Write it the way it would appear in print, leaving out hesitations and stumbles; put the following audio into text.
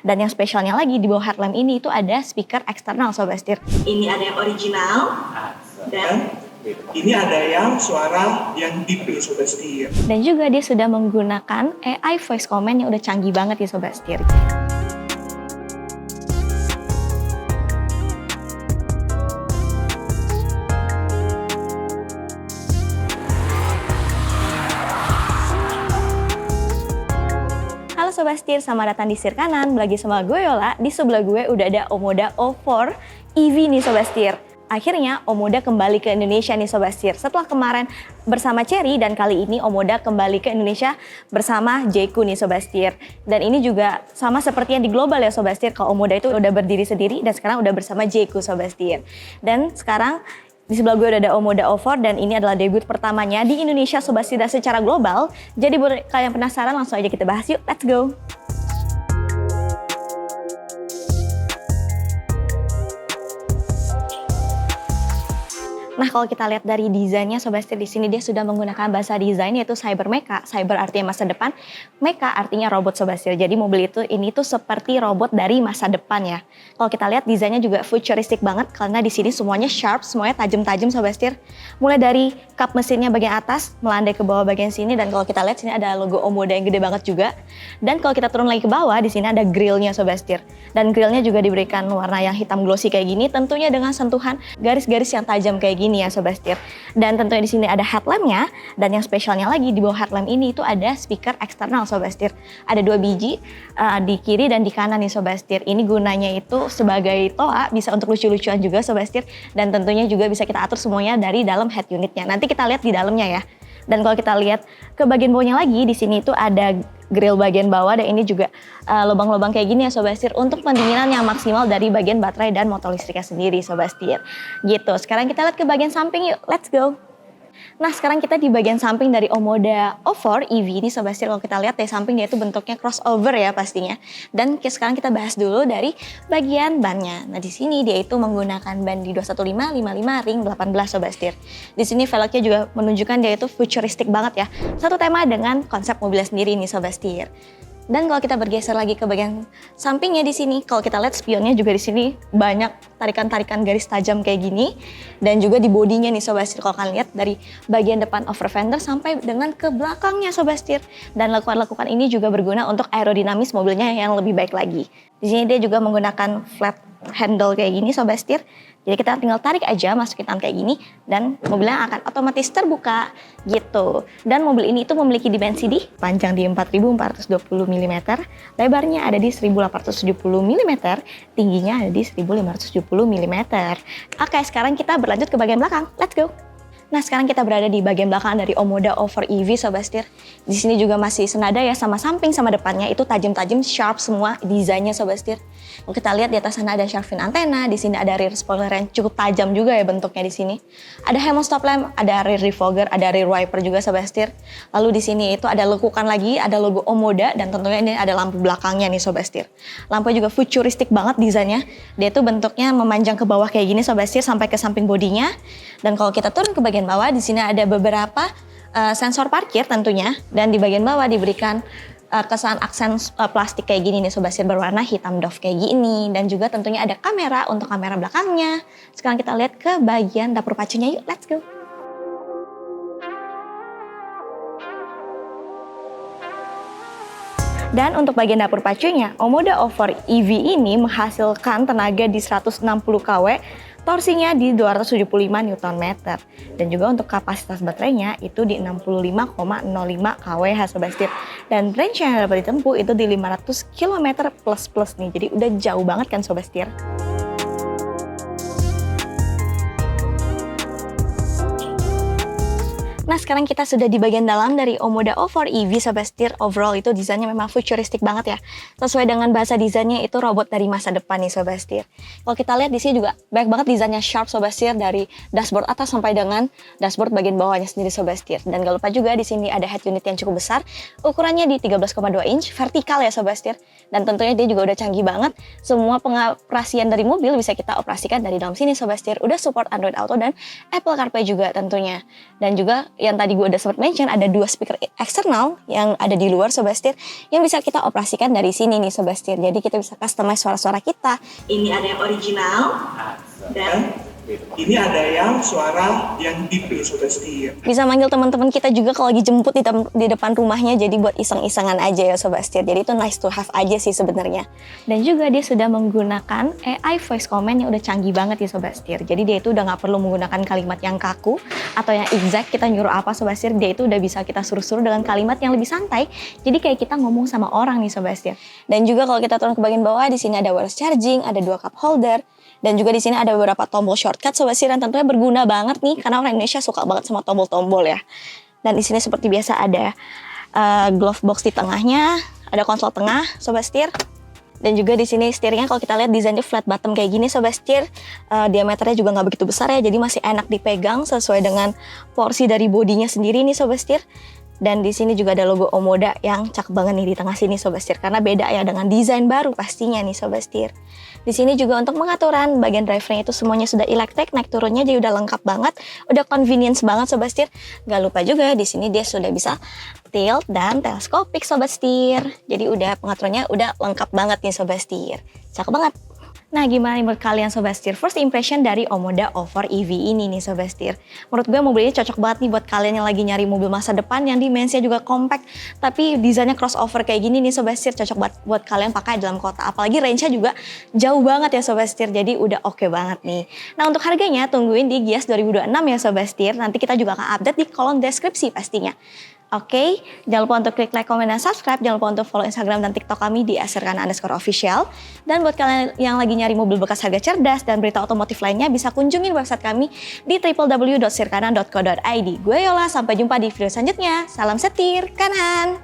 Dan yang spesialnya lagi di bawah headlamp ini itu ada speaker eksternal Sobat Setir. Ini ada yang original dan ini ada yang suara yang deep nih Sobat Setir. Dan juga dia sudah menggunakan AI voice command yang udah canggih banget ya Sobat Setir. Halo Sobat Setir, selamat datang di Setir Kanan. Lagi sama gue Yola, di sebelah gue udah ada Omoda O4 EV nih Sobat Setir. Akhirnya Omoda kembali ke Indonesia nih Sobat Setir. Setelah kemarin bersama Chery dan kali ini Omoda kembali ke Indonesia bersama Jayco nih Sobat Setir. Dan ini juga sama seperti yang di global ya Sobat Setir. Kalau Omoda itu udah berdiri sendiri dan sekarang udah bersama Jayco Sobat Setir. Dan sekarang di sebelah gue udah ada Omoda O4 dan ini adalah debut pertamanya di Indonesia Sobat Setir secara global. Jadi buat kalian penasaran langsung aja kita bahas yuk, let's go! Nah, kalau kita lihat dari desainnya Sobat Setir, di sini dia sudah menggunakan bahasa desain yaitu cyber mecha. Cyber artinya masa depan, mecha artinya robot Sobat Setir. Jadi mobil ini tuh seperti robot dari masa depan ya. Kalau kita lihat desainnya juga futuristik banget karena di sini semuanya sharp, semuanya tajam-tajam Sobat Setir. Mulai dari kap mesinnya bagian atas melandai ke bawah bagian sini, dan kalau kita lihat sini ada logo Omoda yang gede banget juga. Dan kalau kita turun lagi ke bawah, di sini ada grillnya Sobat Setir. Dan grillnya juga diberikan warna yang hitam glossy kayak gini, tentunya dengan sentuhan garis-garis yang tajam kayak gini ya Sobat Setir. Dan tentunya di sini ada headlampnya, dan yang spesialnya lagi di bawah headlamp ini itu ada speaker eksternal Sobat Setir. Ada 2 biji di kiri dan di kanan nih Sobat Setir. Ini gunanya itu sebagai toa, bisa untuk lucu-lucuan juga Sobat Setir, dan tentunya juga bisa kita atur semuanya dari dalam head unitnya. Nanti kita lihat di dalamnya ya. Dan kalau kita lihat ke bagian bawahnya lagi, di sini itu ada grill bagian bawah, dan ini juga lubang-lubang kayak gini ya Sobat Setir untuk pendinginan yang maksimal dari bagian baterai dan motor listriknya sendiri Sobat Setir. Gitu. Sekarang kita lihat ke bagian samping yuk. Let's go. Nah, sekarang kita di bagian samping dari Omoda O4 EV ini Sobat Setir. Kalau kita lihat dari samping dia itu bentuknya crossover ya pastinya. Dan sekarang kita bahas dulu dari bagian bannya. Nah, di sini dia itu menggunakan ban di 215/55 ring 18 Sobat Setir. Di sini velgnya juga menunjukkan dia itu futuristik banget ya. Satu tema dengan konsep mobilnya sendiri nih Sobat Setir. Dan kalau kita bergeser lagi ke bagian sampingnya di sini, kalau kita lihat spionnya juga di sini banyak tarikan-tarikan garis tajam kayak gini, dan juga di bodinya nih Sobat Setir. Kalau kalian lihat dari bagian depan over fender sampai dengan ke belakangnya Sobat Setir. Dan lekukan-lekukan ini juga berguna untuk aerodinamis mobilnya yang lebih baik lagi. Di sini dia juga menggunakan flat handle kayak gini Sobat Setir. Jadi kita tinggal tarik aja, masukin tangan kayak gini, dan mobilnya akan otomatis terbuka gitu. Dan mobil ini itu memiliki dimensi di panjang di 4.420 mm, lebarnya ada di 1.870 mm, tingginya ada di 1.570 mm. Oke, sekarang kita berlanjut ke bagian belakang. Let's go! Nah, sekarang kita berada di bagian belakang dari Omoda O4 EV Sobat Setir. Di sini juga masih senada ya, sama samping sama depannya itu tajam-tajam, sharp semua desainnya Sobat Setir. Kalau kita lihat di atas sana ada shark fin antena, di sini ada rear spoiler yang cukup tajam juga ya bentuknya di sini. Ada HEMO stop lamp, ada rear defogger, ada rear wiper juga Sobat Setir. Lalu di sini itu ada lekukan lagi, ada logo Omoda, dan tentunya ini ada lampu belakangnya nih Sobat Setir. Lampu juga futuristik banget desainnya. Dia tuh bentuknya memanjang ke bawah kayak gini Sobat Setir sampai ke samping bodinya. Dan kalau kita turun ke bagian bawah, di sini ada beberapa sensor parkir tentunya, dan di bagian bawah diberikan kesan aksen plastik kayak gini nih Sobat Setir berwarna hitam doff kayak gini, dan juga tentunya ada kamera untuk kamera belakangnya. Sekarang kita lihat ke bagian dapur pacunya yuk, let's go. Dan untuk bagian dapur pacunya, Omoda O4 EV ini menghasilkan tenaga di 160 kW, torsinya di 275 Nm. Dan juga untuk kapasitas baterainya itu di 65,05 kWh Sobat Setir. Dan range yang dapat ditempuh itu di 500 km plus nih. Jadi udah jauh banget kan Sobat Setir. Nah, sekarang kita sudah di bagian dalam dari Omoda O4 EV Sobat Setir. Overall itu desainnya memang futuristik banget ya. Sesuai dengan bahasa desainnya itu robot dari masa depan nih Sobat Setir. Kalau kita lihat di sini juga banyak banget desainnya sharp Sobat Setir, dari dashboard atas sampai dengan dashboard bagian bawahnya sendiri Sobat Setir. Dan gak lupa juga di sini ada head unit yang cukup besar, ukurannya di 13,2 inch vertikal ya Sobat Setir. Dan tentunya dia juga udah canggih banget. Semua pengoperasian dari mobil bisa kita operasikan dari dalam sini Sobat Setir. Udah support Android Auto dan Apple CarPlay juga tentunya. Dan juga yang tadi gue udah sempat mention, ada 2 speaker eksternal yang ada di luar Sobat Setir yang bisa kita operasikan dari sini nih Sobat Setir. Jadi kita bisa customize suara-suara kita. Ini ada yang original dan Ini ada yang suara yang detail Sobat Setir. Bisa manggil teman-teman kita juga kalau lagi jemput di depan rumahnya, jadi buat iseng-isengan aja ya Sobat Setir. Jadi itu nice to have aja sih sebenarnya. Dan juga dia sudah menggunakan AI voice command yang udah canggih banget ya Sobat Setir. Jadi dia itu udah nggak perlu menggunakan kalimat yang kaku atau yang exact. Kita nyuruh apa Sobat Setir, dia itu udah bisa kita suruh-suruh dengan kalimat yang lebih santai. Jadi kayak kita ngomong sama orang nih Sobat Setir. Dan juga kalau kita turun ke bagian bawah, di sini ada wireless charging, ada 2 cup holder. Dan juga di sini ada beberapa tombol shortcut Sobat Setir yang tentunya berguna banget nih karena orang Indonesia suka banget sama tombol-tombol ya. Dan di sini seperti biasa ada glove box di tengahnya, ada konsol tengah Sobat Setir. Dan juga di sini setirnya kalau kita lihat desainnya flat bottom kayak gini Sobat Setir. Diameternya juga nggak begitu besar ya, jadi masih enak dipegang sesuai dengan porsi dari bodinya sendiri nih Sobat Setir. Dan di sini juga ada logo Omoda yang cakep banget nih di tengah sini Sobat Setir, karena beda ya dengan desain baru pastinya nih Sobat Setir. Di sini juga untuk pengaturan bagian drivernya itu semuanya sudah elektrik, naik turunnya jadi udah lengkap banget, udah convenience banget Sobat Setir. Gak lupa juga di sini dia sudah bisa tilt dan teleskopik Sobat Setir. Jadi udah pengaturannya udah lengkap banget nih Sobat Setir. Cakep banget. Nah, gimana menurut kalian Sobat Setir? First impression dari Omoda Over EV ini nih Sobat Setir. Menurut gue mobil ini cocok banget nih buat kalian yang lagi nyari mobil masa depan yang dimensinya juga compact, tapi desainnya crossover kayak gini nih Sobat Setir. Cocok banget buat kalian pakai dalam kota. Apalagi range-nya juga jauh banget ya Sobat Setir. Jadi udah oke banget nih. Nah, untuk harganya tungguin di Gias 2026 ya Sobat Setir. Nanti kita juga akan update di kolom deskripsi pastinya. Oke, jangan lupa untuk klik like, komen, dan subscribe. Jangan lupa untuk follow Instagram dan TikTok kami di @serkana_official. Dan buat kalian yang lagi nyari mobil bekas harga cerdas dan berita otomotif lainnya, bisa kunjungin website kami di www.sirkana.co.id. Gue Yola, sampai jumpa di video selanjutnya. Salam setir, kanan!